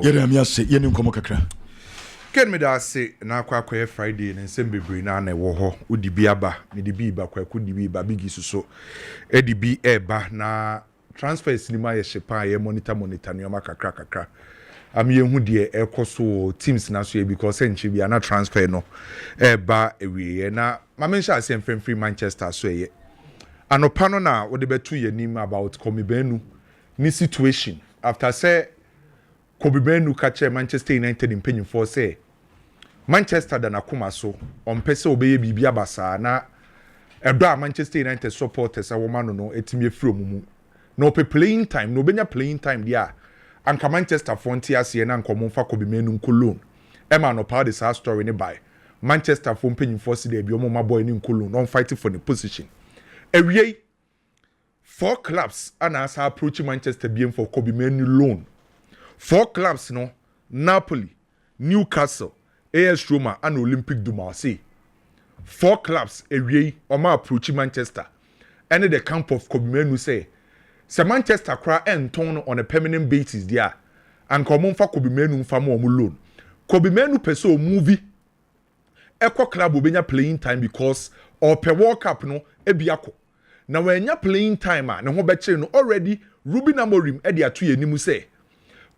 Yere me ase ye ni nkomo kakra. Ken me da say na akwa Friday na nsem bebre na na ewo ho odi bi aba me di bi ba kwaku di bi ba bigi suso e di bi eba na transfers ni ma ye shepa ye monitor ni o kakra am ye hu de ekoso teams na so because enchi bi na transfer no eba ewie na ma mention asem free Manchester so ye anopa no na wo de betu ye nim about komibenu ni situation after say Cobham catch Manchester United in penny for say Manchester than akuma so on pese obeye bibia basa na ebra Manchester United supporters a woman no etimi free omumu no playing time no benya playing time dia anka Manchester frontier ase na nkomo fa Cobham loan e ma no power the sad story ne by Manchester for penny for say bi omo boy ni loan on fighting for the position ewie 4 clubs ana asa approach Manchester BM for Cobham loan 4 clubs no Napoli, Newcastle, AS Roma and Olympic de Marseille. 4 clubs ewie oma approach Manchester. And the camp of Cobham say Manchester cry enton on a permanent basis there and come for Cobham fa mo loan. Cobham peso movie Echo club will be playing time because or per World Cup no ebiako. Now when you playing time na ho beche no already Ruben Amorim e dia to yenimu say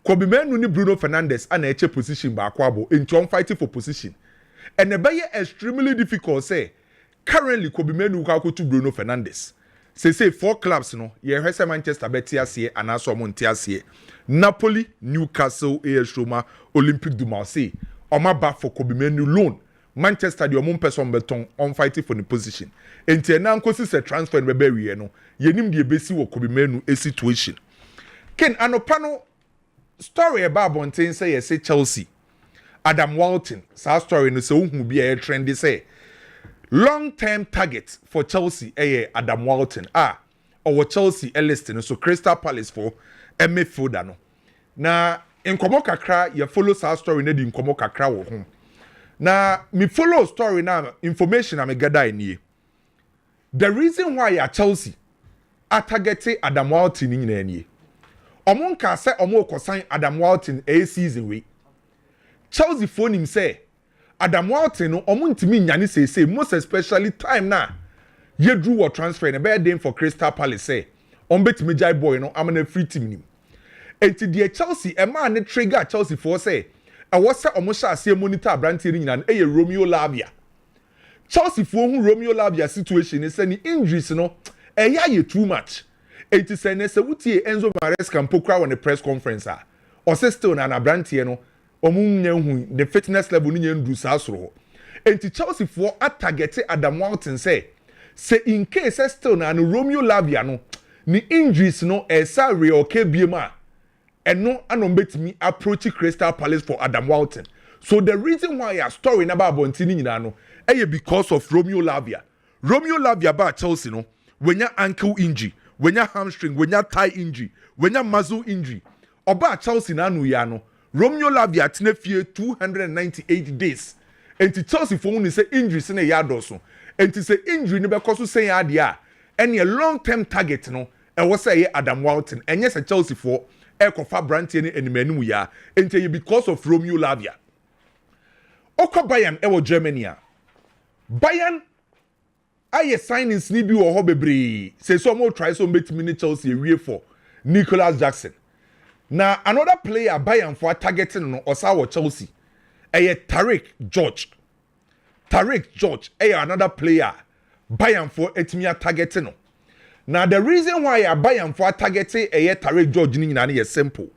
Cobham ni Bruno Fernandes and a position back wabo into fighting for position. And the extremely difficult say currently Cobham will to Bruno Fernandes. Say 4 clubs no ye hwese Manchester Betis and also Montias Napoli, Newcastle, AS Roma, Olympic de Marseille. Oma back for Cobham loan. Manchester the omon person beton on fighting for the position. Enti na nkosi se transfer be be no yenim de besi wo Cobham a situation. Ken anopano story about Bontain say Chelsea. Adam Walton, sa story no say who be a trendy say. Long-term target for Chelsea Adam Walton. Or Chelsea listing so Crystal Palace for Midfield no. Na in komo kakra you follow sa story na di komo kakra wo ho. Na me follow story na information am gather in here. The reason why Chelsea are targeting Adam Walton in here. Omon ka say omo kosan Adam Walton a season we. Chelsea phone him say Adam Walton no omo ntimi nyane say most especially time na ye drew what transfer na be dem for Crystal Palace say on betimi jai boy no am na free team nim. Enti de Chelsea e ma ne trigger Chelsea for say e wo say omo sha ase monitor branding nyina e ye Romeo Lavia. Chelsea for hu Romeo Lavia situation is say ni injuries no e ya ye too much. It is a wutie Enzo Maresca mpokra on the press conference or say still na brantie no omunya hu the fitness level ni ndu sa soro enti Chelsea for target Adam Walton say in case still na Romeo Lavia no ni injuries no esa real KBM eno anombetimi approach Crystal Palace for Adam Walton. So the reason why a story na ba bontini nyina no because of Romeo Lavia ba Chelsea no when your ankle injury, when your hamstring, when your thigh injury, when your muscle injury. Oba Chelsea na anu ya no. Romeo Lavia tine fie 298 days. Enti Chelsea for when say injury se ne ya doso. Enti say injury ne be koso say ya dia. Any a long-term target no. E was say Adam Walton. And yes a Chelsea for e kofa brantie ne enimanu ya. Enti because of Romeo Lavia. Oko Bayern e wo Germany a. Bayern aye signings ni bi wo ho bebre say some more try so betimi Chelsea wie for Nicholas Jackson. Now another player Bayern for targeting no osawo Chelsea Tariq George another player Bayern for etimi targeting no. Now the reason why Bayern for targeting Tariq George ni nyina is simple.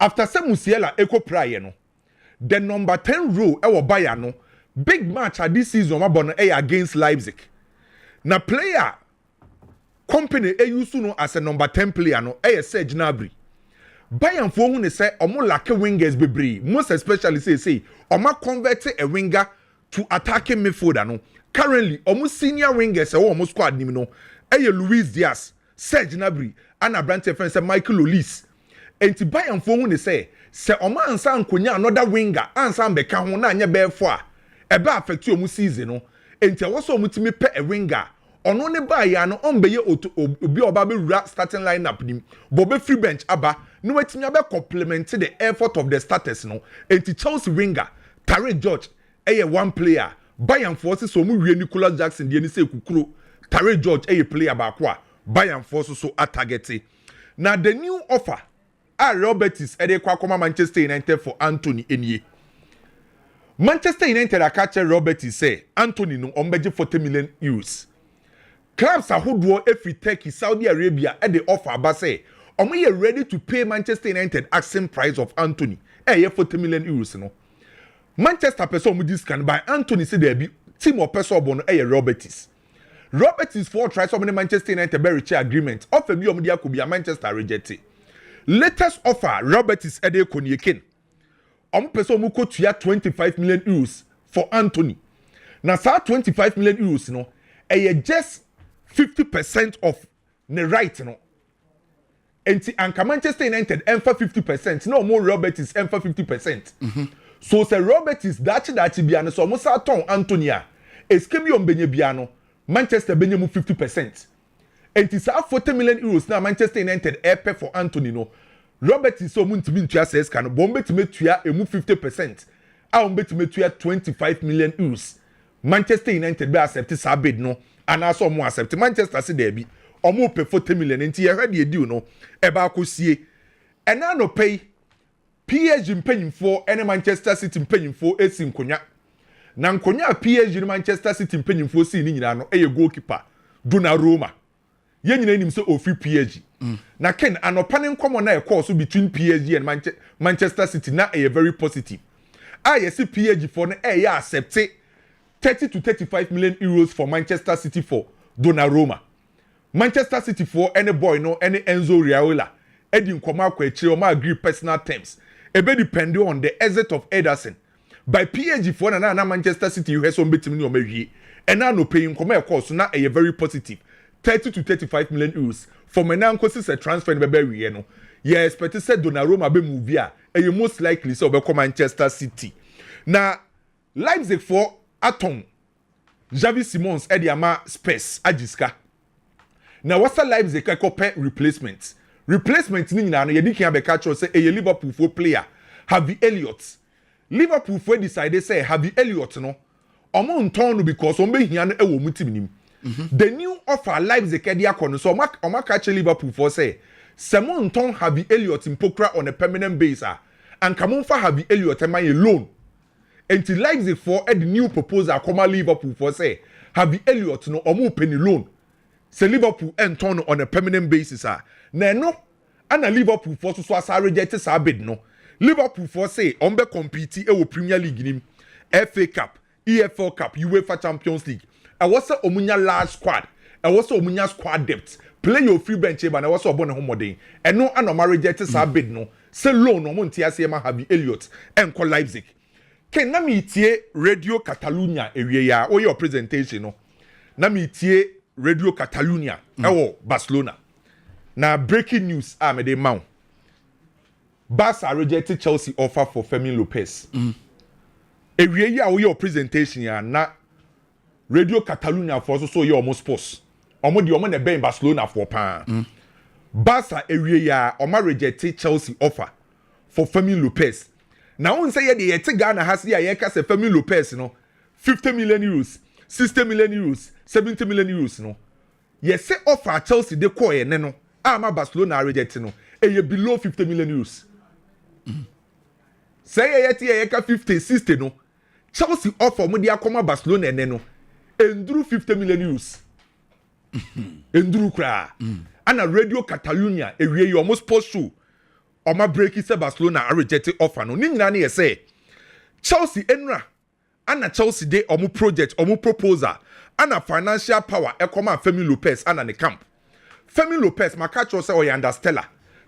After some Musiala eco prayer no the number 10 role e wo Bayern no big match at this season mabon against Leipzig. Na player company use no as a number 10 player no Serge Gnabry. Bayern for who say omo lack wingers bebre most especially say omo convert a winger to attacking midfielder no. Currently omo senior wingers e omo squad nim no Luis Diaz, Serge Gnabry and Abrante friend say Michael Olise. Enti Bayern for who say omo ansa nkonya another winger ansa mbeka ho na anya be fo a ebe affect omo season no. Enti awoso omo timi pe a winger ono ne ba ya no ombeye obi oba be starting lineup nim bo be free bench aba no wetimi abe complement the effort of the starters no enti Chelsea winger Tare George one player Bayern forces so mu wie Nicolas Jackson de ni say kukuro Tare George player ba kwa Bayern forces so targeting. Now the new offer Robertis kwa koma Manchester United for Anthony Enye. Manchester United catch Robertis say Anthony no ombeje 40 million euros. Clubs ahodoɔ every Turkey, Saudi Arabia the offer aba say omo ready to pay Manchester United asking price of Anthony 40 million euros no. Manchester person omo discount by Anthony say there be team of person obo no Robertis. Robertis for try so many Manchester United be reach agreement. Offer bi omo dia ko bia Manchester reject. Latest offer Robertis ede konieken. Omo person omo ko tua 25 million euros for Anthony. Na sa 25 million euros no just 50% of the right no. Enti anka Manchester United emfa 50%, no more Robertis emfa 50%. So say Robertis dachi bia no so mo sa ton Antonia. Eskemi ombenye bia no Manchester benye mu 50%. Enti sa 40 million euros na Manchester United pay for Anthony no. Robertis so mu ntimi ntua sa eska no bombe timetua emu 50%. A ombe timetua 25 million euros. Manchester United be accept sa bid no. And also more accept Manchester say there be omo pay 40 million enti ye ready deal no e ba akosie and na no pay PSG mpanyimfo ene Manchester City mpanyimfo esi nkonya na nkonya PSG ni Manchester City mpanyimfo si ni nyina no eye goalkeeper Donnarumma ye nyina nim say ofi PSG na ken anopa ne nkomo na e course between PSG and Manchester City na eye very positive yes PSG for no eye accept 30 to 35 million euros for Manchester City for Donnarumma. Manchester City for any boy no any Enzo Raiola. Edi nkoma kwa echi o ma agree personal terms. Ebe depend on the exit of Ederson. By PSG for na Manchester City you have some betimi ni o mawie. And now no paying nkoma e course na a very positive. 30 to 35 million euros. For me now nkosi se transfer ni bebe wie no. You expect say Donnarumma be move here. And you most likely say obeko Manchester City. Na Leipzig for Atom Xavi Simons Ediama Space Ajiska. Now what's a Leipzig pay replacement? Replacement ni na no yedi kan be catch say a Liverpool for player Harvey Elliott. Liverpool for decide say Harvey Elliott no omo nton no because on be hia no e wo mutim nim. The new offer Leipzig dey akọ so o catch Liverpool for say Semon nton Harvey Elliott impokra on a permanent basis and come on for Harvey Elliott e man loan. Until Leipzig for the new proposal come Liverpool for say Harvey Elliott no omo penny loan. Say Liverpool and turn on a permanent basis na no ana Liverpool for so asa reject sa bid no. Liverpool for say on be compete e wo Premier League nim, FA Cup, EFL Cup, UEFA Champions League. I was say omunya large squad. I was say omunya squad depth. Play your free bench but I was obon ne homodin. And no ana reject sa bid no. Say loan no mo ntia say ma Harvey Elliott and call Leipzig. Ken na mi tie Radio Catalunya ewie ya o your presentation no. Na mi tie Radio Catalunya ewo Barcelona. Na breaking news me dey maw. Barca rejected Chelsea offer for Fermin Lopez. Ewie ya o your presentation ya na Radio Catalunya for so your almost post. Omo di omo na be in Barcelona for pa. Barca ewie ya omo rejected Chelsea offer for Fermin Lopez. Now on say the yet Ghana has here yeka se Fermin Lopez no 50 million euros, 60 million euros, 70 million euros no. Yes say offer Chelsea de call ye no. Ama Barcelona reject no. E below 50 million euros. Say yet yeka 50 60 no. Chelsea offer mo dia koma Barcelona no. Enduru 50 million euros. Enduru kra. Ana Radio Catalunya ewie you almost post show. Oma break is Barcelona rejected offer no. Ni nyina na say Chelsea enra ana Chelsea dey omu project omu proposal ana financial power e come Fermin Lopez ana ne camp. Fermin Lopez makacho say oyanda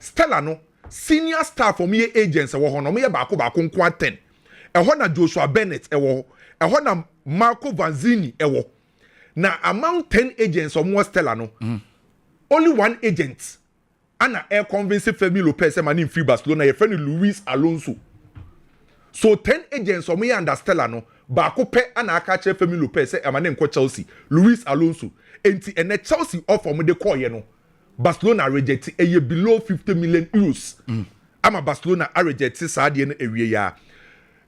Stella no senior staff for me agents e wo ho no me baako nko 10 e ho na Joshua Bennett e wo e ho na Marco Vanzini e wo na among 10 agents omu Stella no only one agent ana air convince Fermin Lopez man in free Barcelona your friend Luis Alonso. So 10 agents omo ya understand no baako pe ana aka che Fermin Lopez man nko Chelsea Luis Alonso enti ene Chelsea offer mo de call ye no Barcelona reject a below 50 million euros. Ama Barcelona a reject Saudi and area.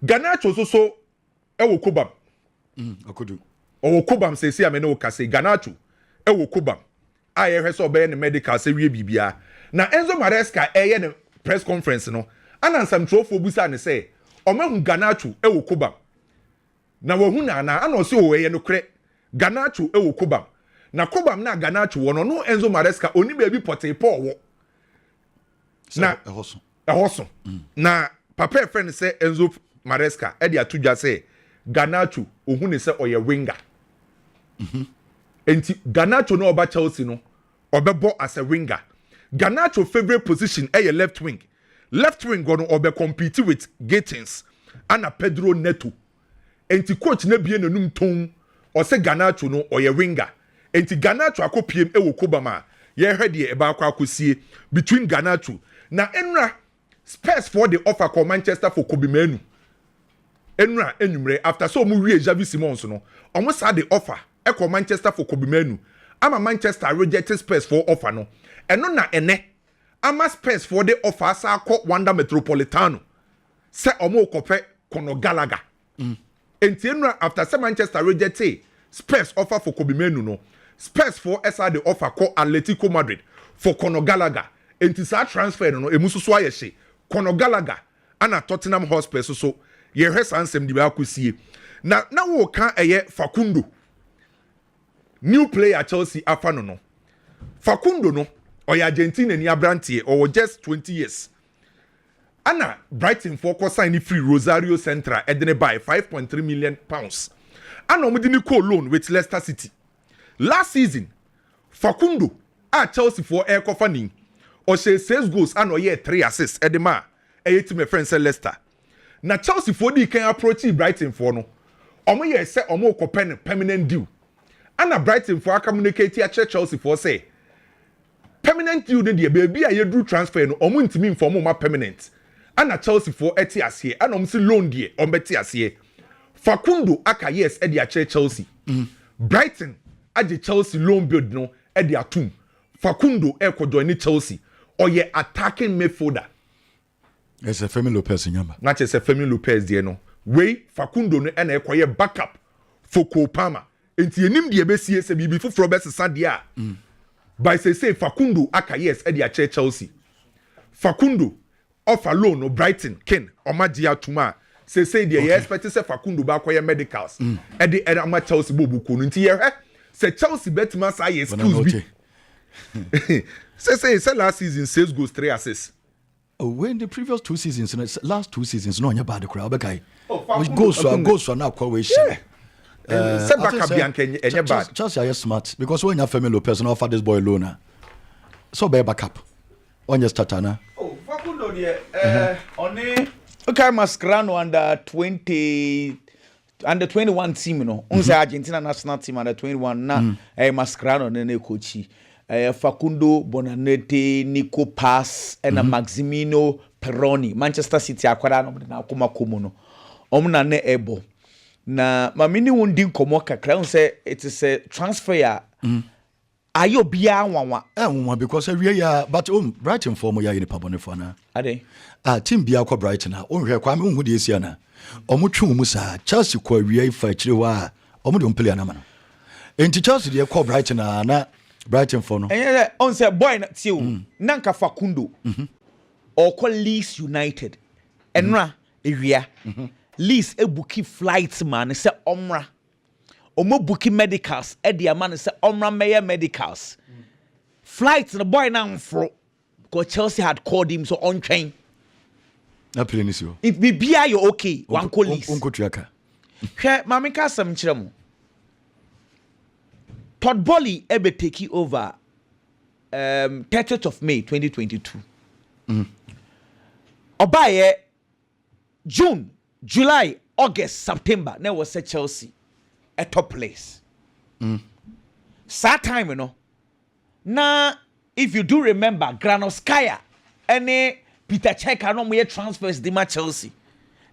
Garnacho so ewo Cobham. Akudu. O Cobham say I no ka say Garnacho ewo Cobham. I hear so be in medical say we bibia. Na Enzo Maresca ne press conference no. Ana nsam trofo busa ne say omahu Garnacho ewo Cobham. Na wahu na ana so o no kre Garnacho ewo Cobham. Na Cobham na Garnacho wono no Enzo Maresca oni baby pote Paul wo. Na ehoso. Na papa friend say Enzo Maresca e dia tudwa say Garnacho ohun ne say oye winger. Enti Garnacho no oba Chelsea no obebo as a winger. Garnacho favorite position e left wing. Left wing go no obe compete with Gatins and Pedro Neto. Enti coach na bie nanum ton o say Garnacho no oye winger. Enti Garnacho akopiem e wo Cobham ye hwede e ba akwa akosie between Garnacho na enra Spurs for the offer call Manchester for Cobham enra enumre after so mu wie Xavi Simons no omo sa the offer e call Manchester for Cobham ama Manchester rejected Spurs for offer no eno na ene ama Spurs for the offer sa call Wanda Metropolitano se omo kope Conor Gallagher enti enra after say Manchester rejected Spurs offer for Cobham no Spurs for SA the offer call Atletico Madrid for Conor Gallagher enti sa transfer no emususu ayehye Conor Gallagher ana Tottenham Hotspur so ye hwesa ansem di ba akosie na wo ka eye Facundo new player Chelsea afano no Facundo no oya Argentina ni abrantie or just 20 years ana Brighton for ko sign free Rosario Central edene by 5.3 million pounds ana omudi ni call loan with Leicester City last season Facundo Chelsea for air cofaning or say 6 goals and or 3 assists edema e team friend say Leicester na Chelsea for di can approach Brighton for no omo ye say omo ko permanent deal ana Brighton for communicate a Chelsea for say permanent deal dey baby a ye do transfer no omo ntimi inform ma permanent ana Chelsea for eti ase ana omo si loan dey omo beti ase Facundo aka yes e dey a Chelsea Brighton age Chelsea loan build no e dey atum Facundo e ko join Chelsea or ye attacking midfielder. It's a Fermin Lopez nyamba. Na che se Fermin Lopez de no. We Facundo no na ekoye backup for Cobham. Enti enim de besie se bibi fufuro besesa de a. By say Facundo aka yes e de a Chelsea. Facundo offer loan no Brighton Ken omagia tuma. Say de ye expect say Facundo ba koye medicals. E de ama Chelsea bobu ko no nti ye se Chelsea betima say excuse me. Say last season 6 goals 3 assists. Oh, when the previous 2 seasons, last 2 seasons, no, you're bad the crowd. Okay, goes for now. Say backup Bianca and you're bad. Chelsea are smart because when you have Fermin Lopez and offer this boy loan, so be backup on your starter. Oh, Facundo there. Only okay, Mascherano under 21 team, you know, Argentina national team under 21 na Mascherano nene coachi. Facundo Bonanete, Nico Pass, and Maximino Peroni, Manchester City akwada no na akoma komo no. Na ne ebo. Na mamini wundi komo kakra say it is a transfer ayo bia wanwa. Because every year but Brighton form ya ni pabone for na. Ade. Team bia kwa Brighton na. Hwe kwa me hu de esia na. Omo twu mu sa Chelsea kwa wiye fa kire wa. Omo de play na ma no. Enti Chelsea de kwa Brighton na Brighton for no. On say boy na tiu nanka Facundo or call Leeds United. Enra area. Leeds ebuki flights man say omra. Omo buki medicals e dia man say omra meya medicals. Flights the boy now fro because Chelsea had called him so on train. Na play you. If be bia you okay, one call Leeds. Unko tuaka. Hwe mama ka sam kirem. Todd Bolly ebe take over 30th of May 2022. Obaye June, July, August, September, now was at Chelsea a top place. Sad time, you know. Now, if you do remember, Granovskaya, and Peter Cech, I know we transfers the Chelsea.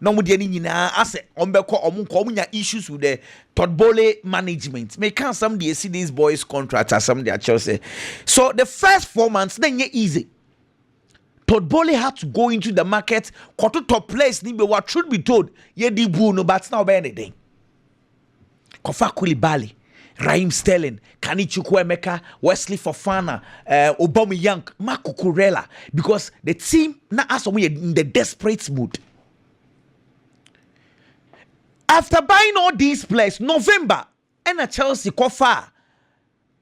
no mo de ni nyina ase ombeko omunya issues with the Todd Boehly management. May can some dey see these boys contracts as some their Chelsea. So the first 4 months then easy. Todd Boehly had to go into the market, to top place ni be what should be told. Ye di bu no but now be anything. Kofa Koulibaly, Raheem Sterling, Kanichi Chukwuemeka, Wesley Fofana, Aubameyang, Marco Cucurella, because the team now as we in the desperate mood. After buying all these players, November, and a Chelsea Kofa,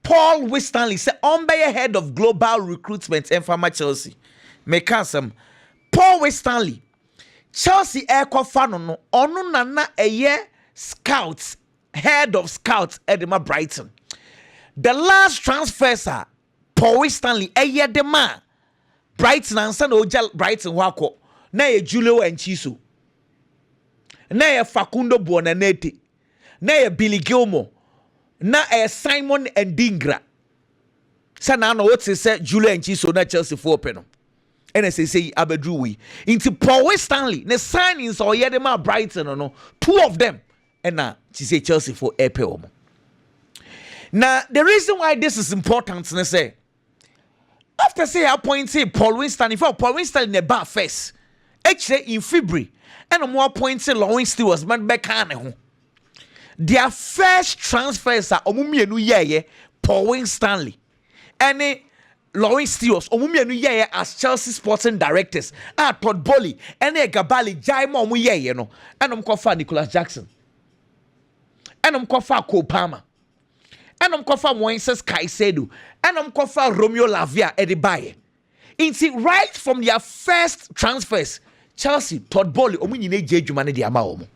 Paul Winstanley said, on by head of global recruitment and for Chelsea. Make some Paul Winstanley, Chelsea Air Kofa no, onu nana a year scouts, head of scouts at Brighton. The last transfer, sir, Paul Winstanley, a year the man, Brighton and San Ojal Brighton Wako, na Julio and Chisu. Na Facundo Buonaneti, na Billy Gilmore, na Simon and Dingra. Sanano what say Julio and Chiso na Chelsea for penal. And as say Abedruwi. Into Paul Winstanley, the signings or Yedema Brighton no, 2 of them. And now she say Chelsea for Epel. Now the reason why this is important, I say after say I point say Paul Winstanley, for Paul Winstanley in the bar first. Actually in February. And more points in Lawrence Stewards, man, Beckham. Their first transfers are Omumienu Yeye, Paul Winstanley. And Lawrence Stewards, Omumienu Yeye as Chelsea sporting directors. Todd Boehly, and Gabali, Jaimo Muyeye, no. And Kofa Nicholas Jackson. And Kofa Cobham. And Kofa Moises Caicedo. And Kofa Romeo Lavia Edibaye. It's right from their first transfers. Chelsea, Todd Boehly, omunyine jejumane di ama omo.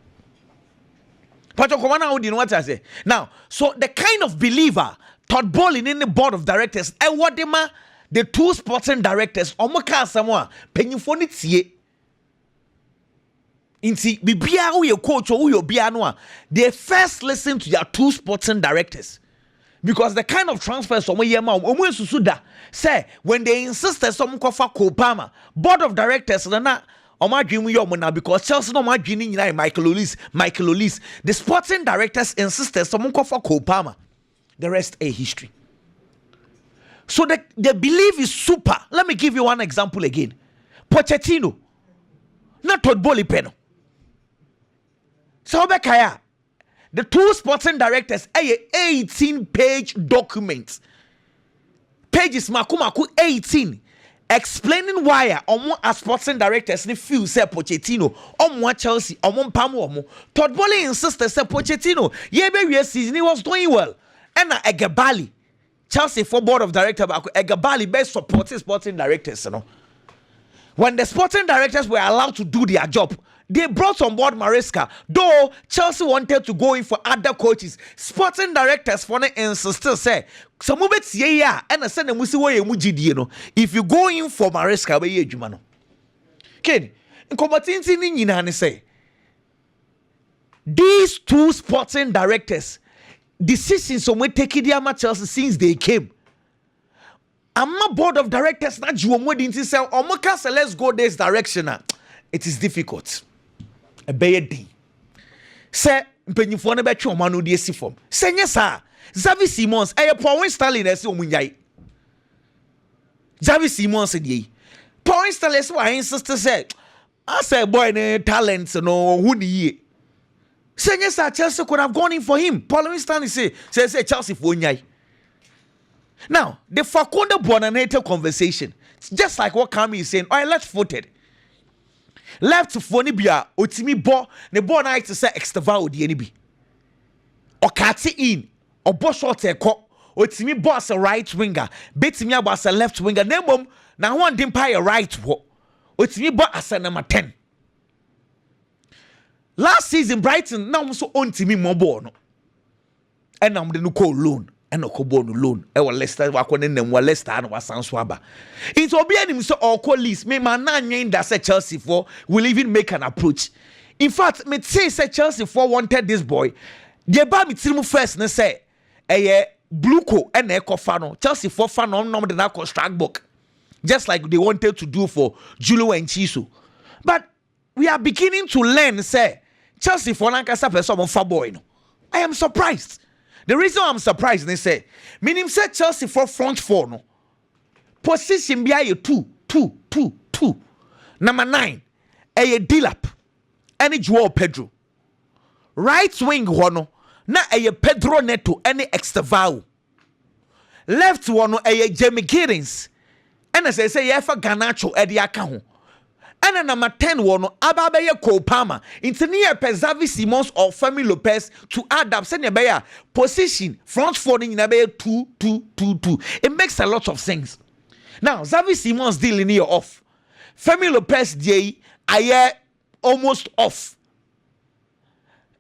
Pacho komana odi no what I say. Now, so the kind of believer Todd Boehly in the board of directors, and what the 2 sporting directors, omo ka asamo penyifo ni tie. Inti bibia wo ye coach wo ye bia no a, they first listen to their 2 sporting directors. Because the kind of transfers omo yema omo susu da say when they insisted some kofa Cobham board of directors na Oma dream now because Chelsea no ma dreaming Michael Olise. The sporting directors insisted someone call for Cobham. The rest a history. So the belief is super. Let me give you one example again. Pochettino, not Todd Boehly peno. So Bekaya, the 2 sporting directors a 18-page document. Pages makumaku 18. Explaining why as sporting directors ni feel say Pochettino Chelsea Pamo Todd Boehly insisted say Pochettino be season he was doing well and Egabali Chelsea for board of directors Egabali best supporting sporting directors you know. When the sporting directors were allowed to do their job, they brought on board Maresca. Though Chelsea wanted to go in for other coaches, sporting directors for the insisted say, some of it's yeah, and I said, if you go in for Maresca, be ye Jumano. Ken, in combating say, these 2 sporting directors, decisions so we take it Chelsea since they came. I'm a board of directors, not you didn't say, let's go this direction. It is difficult. A bad day. Say, Pennyfone betch on Manu de Sifom. Say, yes, sir. Xavi Simons, I Paul Winstanley, as you munyai. Xavi Simons said ye. Paul Winstanley, so I insist to say, I say, boy, talents, no, who ye. Say, yes, sir, Chelsea could have gone in for him. Paul Winstanley say Chelsea for nyai. Now, the Facundo Buonaneti conversation, just like what Kami is saying, I left-footed. Left for Nibia, Otimi Bo, the Bo night to say extava or the NB. Or Kati in, or Boshot Eko, Otimi Bo as a right winger, Betimia as a left winger, Nemum, now one didn't pay a right wo. Otimi Bo as a number 10. Last season, Brighton now so on to me more born. And I'm the new call loan. And no Kobono loan. Leicester wakone nem wa Leicester and wa Sanswaba. It's obianim so or call list. Me man that say Chelsea for will even make an approach. In fact, me say Chelsea for wanted this boy. The ba me timu first ne say blue co and fano. Chelsea for fano no de na contract book. Just like they wanted to do for Julio and Chisu. But we are beginning to learn, say, Chelsea for Lancashire person on boy. No. I am surprised. The reason I'm surprised, they say, meaning say Chelsea for front four, no. Position be a 2. Number 9, a Dilap, any Joao Pedro. Right wing one, na a Pedro Neto, any Extravao. Left one, a Jamie Giddens. And as I say, yeah, for Garnacho, Eddie account. And then number 10 one, Ababeye Cobham. Into near Xavi Simons or Fermin Lopez to add up, send a position, front four in a 2. It makes a lot of sense. Now, Xavi Simons deal in here off. Fermin Lopez day, I almost off.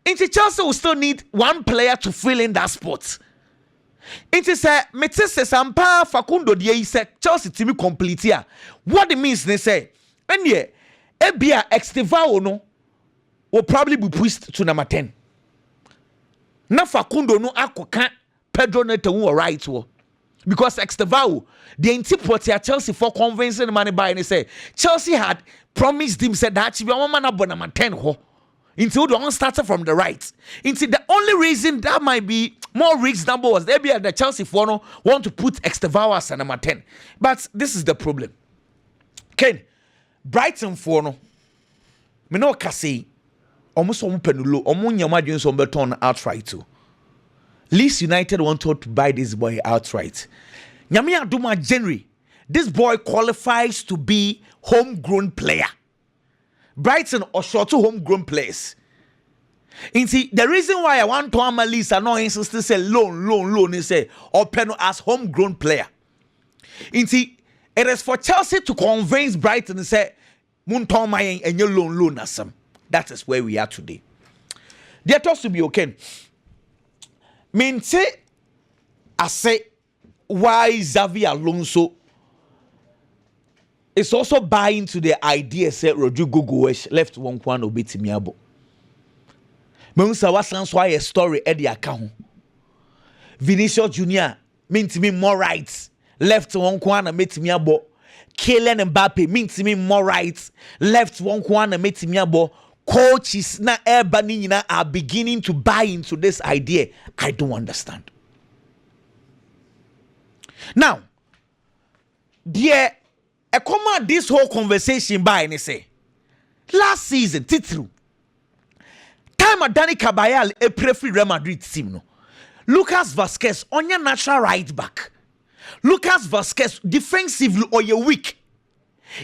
Into Chelsea will still need one player to fill in that spot. Into say, Metese Sampa Facundo day say Chelsea team complete here. What it means they say, and yeah, Ebia Extravao no will probably be pushed to number 10. Na Facundo no akoka Pedro Neto who right wo. Because Extravao, the antipathy Chelsea for convincing the money buy and say Chelsea had promised him said that she be one man up number 10 ho. Until the one started from the right. Until the only reason that might be more reasonable was they be at the Chelsea for no want to put Extravao as number 10. But this is the problem. Ken, Brighton for no. Me no kasi almost on penulo omo nyama dwen so beton outright too. Leeds United wanted to buy this boy outright. Nyame aduma January. This boy qualifies to be homegrown player. Brighton or short to homegrown players. And see, the reason why I want to am Leeds are not insist to say loan, and say open as homegrown player. And see, it is for Chelsea to convince Brighton and say, Munton my and your loan as some. That is where we are today. They're supposed to be okay. Mean say, I say, why Xavi Alonso is also buying to the idea say Rodrigo Goes left one kwan obetimiabo. Mensa wasan so a story at the account. Vinicius Junior mean to me more rights. Left one kwan metimiabo. Kylian Mbappe mean to me more rights. Left one kwan metimiabo. Coaches na everybody are beginning to buy into this idea. I don't understand. Now, dear, I come out this whole conversation by and say, last season, Titru, time at Dani Cabayal, a pre-free Real Madrid team, no. Lucas Vazquez on your natural right back. Lucas Vazquez defensively or your weak.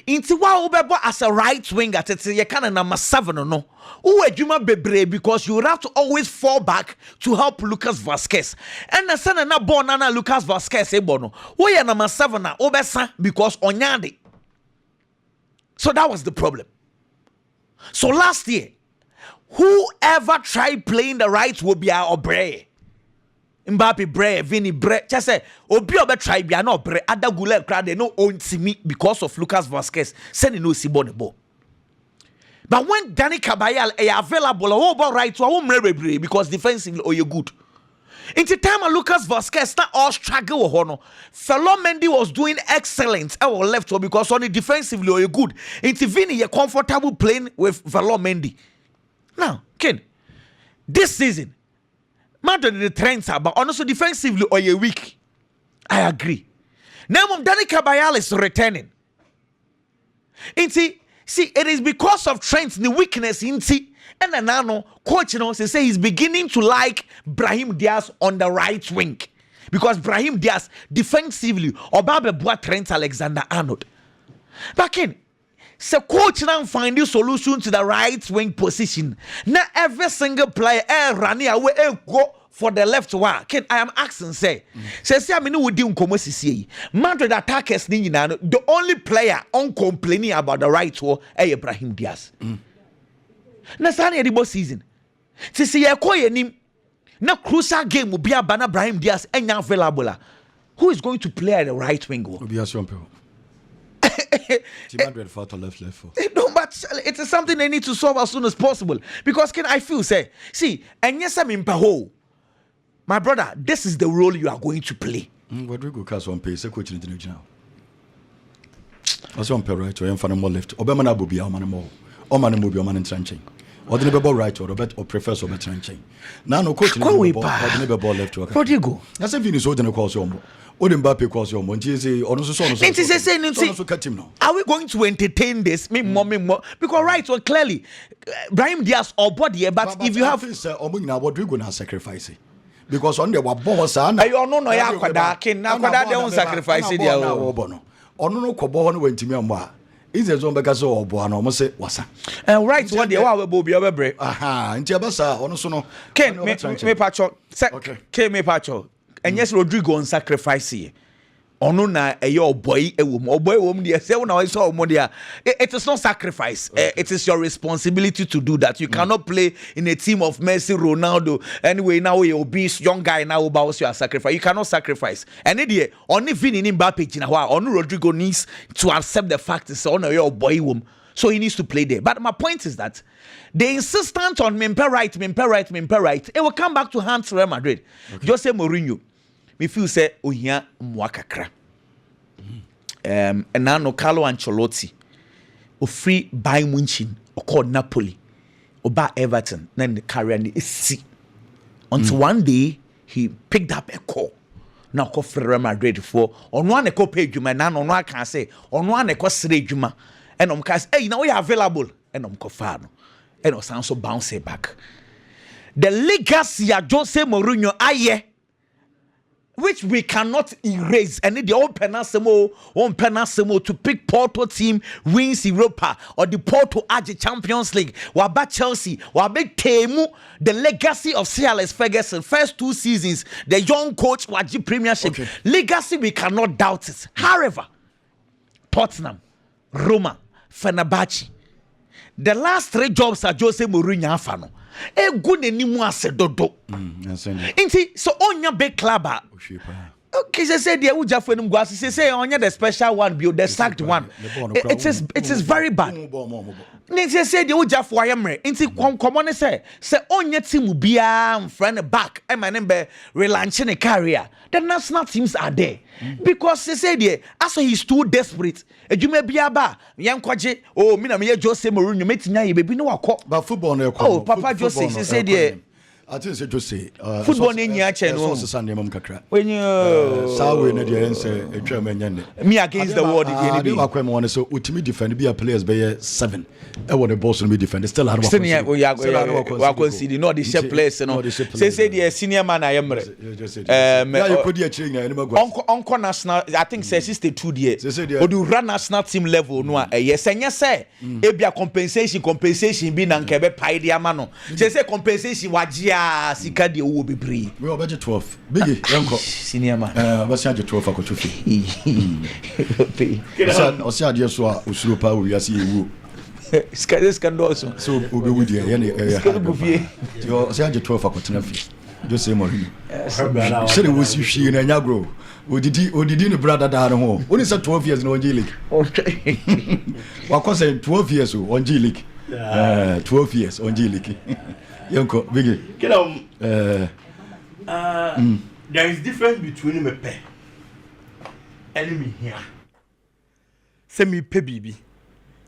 Inti wa obebo as a right winger tete ye kind of number 7 no. Who adwuma bebre because you have to always fall back to help Lucas Vazquez. And na sana na ball na Lucas Vazquez ebo no. Who ye number 7 na obesa because onyade. So that was the problem. So last year, whoever tried playing the right will be our Obre. Mbappe Bre, Vini Bre. Just say, Obi Obe try be no Bre. Ada Gule crowd they no own to me because of Lucas Vazquez. Send no si ball. But when Dani Cabayal is available, oh ball right to a because defensively oh you good. In the time of Lucas Vazquez, not all struggle with Hono. Fermin was doing excellent. I was left because only defensively oh you good. In the Vini you're comfortable playing with Fermin. Now, Ken, this season. Matter the trends are, but also defensively or you're weak. I agree. Now, Dani Cabayal is returning. See, it is because of Trent's the weakness in see, and then now coach say he's beginning to like Brahim Diaz on the right wing because Brahim Diaz defensively or Babe Boa Trent Alexander-Arnold. But Ken, so coach now find the solution to the right wing position. Not every single player running away go for the left one. Ken, I am asking say I mean we do nkomo Madrid attackers ni nyina the only player on complaining about the right wall Brahim Diaz. Na sane the season. Sisi ye koye nim na crucial game will be about Brahim Diaz enya available. Who is going to play at the right wing? No, but it is something they need to solve as soon as possible. Because can I feel say, see, and yes, I'm in Paho. My brother, this is the role you are going to play. Rodrigo Cas one pay, coach in the now. As one pay right, or more left. Obama Bobia, man more. man mo bi o man ntranchen or the ball right or professor be ntranchen na no coach ni or the ball left or Prodigo na say Vini so de call so mo o de Mbappe call so mo nti say ono so so cut him now. Are we going to entertain this me more because right so clearly Brahim Diaz or body but if you have omo nyina Rodrigo na sacrifice because on the wabon sa na ayo no ya kwada kin na kwada de on sacrifice dia o ono no kobo no wantimi amwa ize zo mbeka so obo na omo se wasa right what dey wa we bi obebre aha nti abasa ono so no ken me pacho ken me pacho enyes Rodrigo on sacrifice ono na eyo boy ewom dey say una we so omo dey it is not sacrifice it is your responsibility to do that you cannot play in a team of Messi, Ronaldo anyway now you obese young guy now about your sacrifice you cannot sacrifice and dey only Vini in Mbappe gina ho ono Rodrigo needs to accept the fact is ono your boy wom so he needs to play there but my point is that they insistent on Mimpe right it will come back to hands Real Madrid Jose Mourinho me feel say ohia mwakakra and now Carlo Ancelotti o free Bayern Munich o called Napoli o ba Everton then the career is see until one day he picked up a call now call for Real Madrid for on one call pay juma now no I can say on one call sere juma and can say hey now we are available and call fano and also bounce it back the legacy of Jose Mourinho aye which we cannot erase and the open penasemo to pick Porto team wins Europa or the Porto Arge Champions League waba Chelsea wabe temu the legacy of Sir Alex Ferguson first 2 seasons the young coach waji Premiership legacy we cannot doubt it however Tottenham Roma Fenerbahce the last 3 jobs are Jose Mourinho afano e good enimu ase dodo inti so onya big club okay say there uja for enim go ase say onya the special one build the sacked one it is very bad ninti say there uja for ayemre inti komo ne say onya team bia mfriend back e man be relaunching a career the national teams are there because they say there as he's too desperate ejuma bia ba yankwaje oh me na me Jose Mourinho metinya ye bebi no wakọ but football no oh papa Jose say there I think say Jose football na nya che no so sande mam kakra when you sawe na dey say etwa manya ne me against the world again be wakwa me won so ultimate defend be a players be 7 e won the boss no be defend still hard work we concede no the shape players no say the senior man ayemre yeah you could hear nya any magwa onko national I think say 62 there odu run national team level no yes enya say e bia compensation bi na nke be pai dia ma no say compensation wagia sika de wo bebre we obege 12 bigi yanko senior man basi age 12 akotofi osi ade so a usuro pa wi ase ewu skandoso so obe wudi ya ne skandofie yo osi age 12 akotena fi Jose Mourinho sele wo si hwie na nya gro odidi ne brother da no ho oni say 12 years na on G League okay wakose 12 years on G League 12 years on G League yanko bigi there is difference between me pay and me here say me pay bibi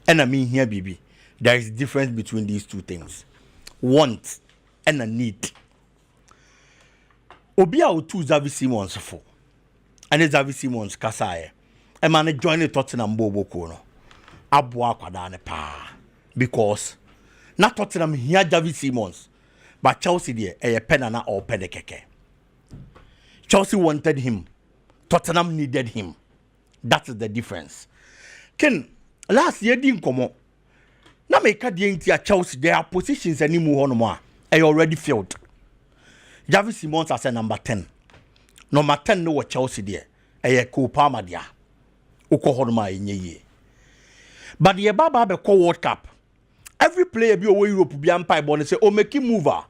and I mean here bibi there is difference between these two things want and a need obi a otu Xavi Simons for and Xavi Simons kasaye e man join the Tottenham boboko no aboa kwada ne pa because na Tottenham here Xavi Simons but Chelsea there a penana or pedekeke Chelsea wanted him Tottenham needed him that is the difference ken last year din komo na make the entire Chelsea their positions anymore hono a already filled Xavi Simons as a number 10 number 10 no Chelsea there a Cobham dia ukohonma enye but the baba be call World Cup every player be over Europe be empire born say o make mover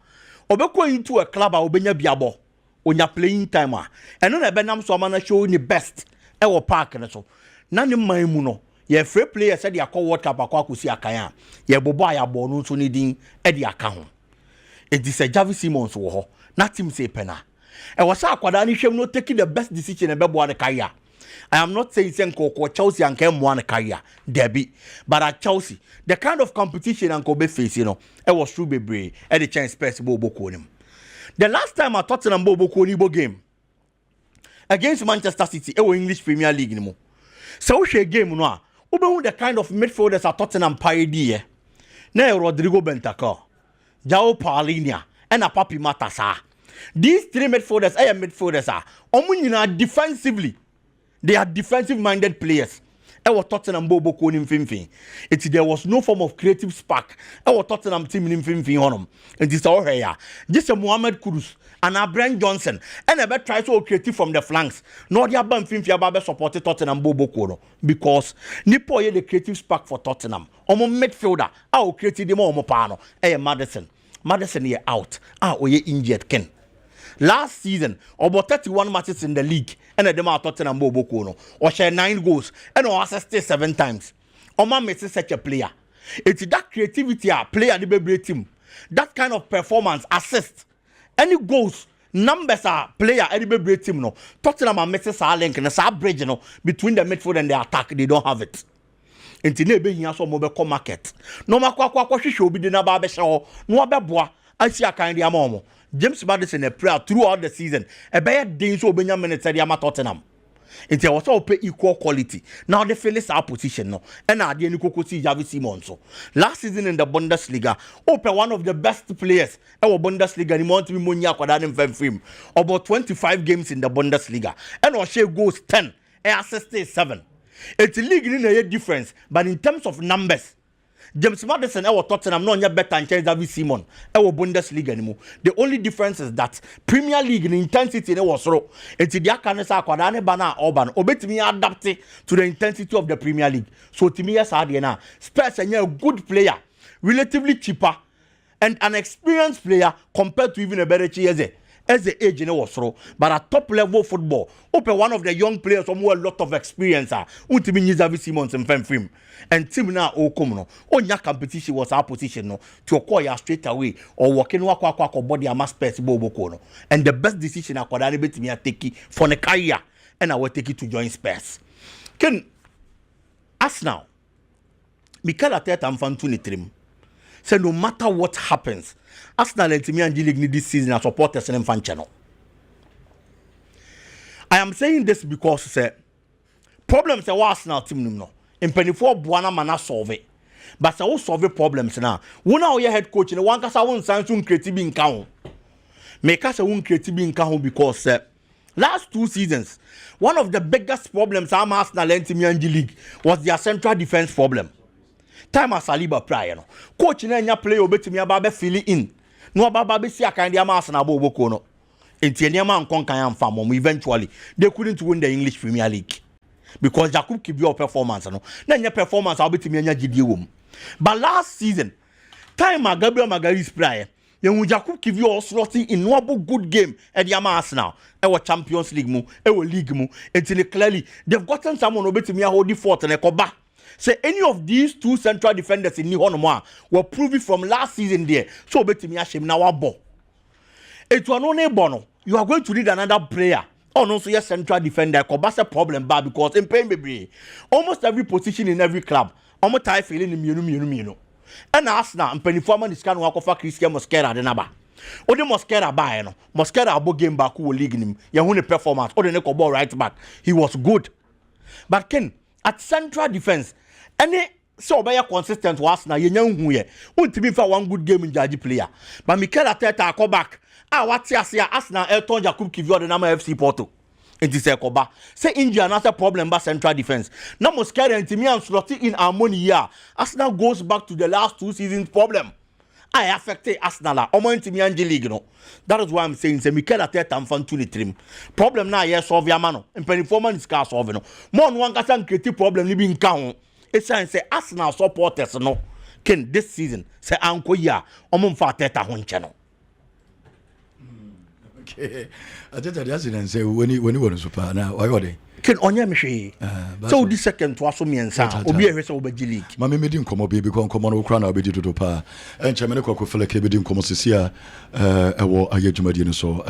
obekọ into a club a obenya biabo onya playing time and no be nam so man show ni best e wo park ne so na ne man mu no ye free player said ya call World Cup akwakusi akan ye bobo ayabo no so ni din e di aka ho e di say Xavi Simons wo ho na team say pena e was akwada ni hwem no taking the best decision e be bo the career I am not saying Chelsea and Kem one career, Debbie, but at Chelsea, the kind of competition and Kobe face, it was true be at the chance Spurs Bobo Konim. The last time I Tottenham Bobo Konibo game against Manchester City, it was English Premier League anymore. So we game no. Obe the kind of midfielders at Tottenham pioneer. Now Rodrigo Bentancur, João Paulinho, and a Papi Matassa. These three midfielders, midfielders are defensively. They are defensive-minded players. Our Tottenham Bobo Konim Finfin. There was no form of creative spark. Our Tottenham team in Finfin on them. And this all here. Just a Mohamed Kudus and a Brent Johnson. And a better try to creative from the flanks. No, they are ban Finfin Babe supported Tottenham Bobo Kono. Because Nipo the creative spark for Tottenham. Omo midfielder. Our creative demo omo pano. Madison. Madison here out. Oye injured Ken. Last season, about 31 matches in the league, and them are Tottenham Bobo Kono, or share 9 goals, and or assisted 7 times. Oma misses such a player. It's that creativity a player the baby team. That kind of performance, assist, any goals, numbers are player any baby team no. Tottenham are missing a link and a bridge between the midfield and the attack. They don't have it. Into nebe here so mobile market. No makwa show be the nababe show. No abeboa. I see a kind of momo. James Madison a prayer throughout the season. A bad day so Benjamin at Tottenham. It was all pay equal quality. Now they feel our position no. And I didn't go see Xavi Simonso. Last season in the Bundesliga, open one of the best players. Our Bundesliga, the month we money akwadane film. About 25 games in the Bundesliga. And our share goes 10. And assisted 7. It's a league in a difference, but in terms of numbers. James Madison, our Tottenham, no better than Xavi Simon, our Bundesliga anymore. The only difference is that Premier League in intensity was low. It's the Akanesa Kwadane Bana Orban, obey me adapted to the intensity of the Premier League. So to me, as Adiana, Spurs are a good player, relatively cheaper, and an experienced player compared to even a better Chiese. As the age in Osro, but at top level football, open one of the young players who have a lot of experience. Ultimately, Xavi Simons and Fermin. And team now, no. On your competition was our position no, to acquire straight away or walking wakwa body a mass space bobo kono. And the best decision I could have me take for the career, and I will take it to join Spurs. Can ask now, Mikel Arteta and Fantuni trim. Say no matter what happens. Arsenal and Timmy and League this season are supporters and fan channel. I am saying this because problems are Arsenal team no. In 24 buana mana solve it. But I will solve problems now. One of your head coach and one case I won't sign soon creative in count. Make us a won't creative in count because last 2 seasons, one of the biggest problems I'm Arsenal and Timmy and League was their central defense problem. Time as Saliba prior no. Coach na play obetimi aba fill in. No aba be see akan dia mas na bobo ko no. Enti eniama nkon kan am fam eventually they couldn't win the English Premier League because Jakub Kibio performance no. Na nya performance obetimi anya gidie wom. But last season time Gabriel Magalhaes prior you Jakub Kibio slotting in no good game at the Arsenal. Our Champions League mu, our league mu. Enti clearly they've gotten someone obetimi hold the fort and ekoba. Say any of these 2 central defenders in Nihonoma were proven from last season there. So betimi ashim na wabo. It was no bono. You are going to need another player. Oh no, so your central defender that's a problem bad because in pain baby. Almost every position in every club. Almost tie feeling in minu. And Arsenal and Pennyforman is kind of walk over Christian Mosquera de Naba. Ode Mosquera buy no. Mosquera abo game back who league him. Yahune performance. Ode neko ball right back. He was good. But Ken at central defense. Any so be consistent was na yenyan hu ye untimi fa one good game in judge player but Mikel Arteta come back what ya Arsenal Elton Jakub Kivio the number FC Porto enti say koba say injury another problem ba central defense na Mosquera ntimi and slotting in harmony here Arsenal goes back to the last 2 seasons problem I affected Arsenal omo ntimi and league no that is why I'm saying say Mikel Arteta am fan to the trim problem na here solve ya man no in performance is ka solve no more no one can create problem ni bi nka it's say Arsenal supporters no can this season say anko ya omum fa Arteta ho nche no. Okay. Arteta just didn't say when he was super now why would Can onye me hwe. So the second to aso miensa obi ehwe se obaji league. Ma me medi nkomo bi because nkomo no kra na obedi dodo pa. Enche me ne kwakofele ke bedi nkomo sisi a ewo ayedwumadi no so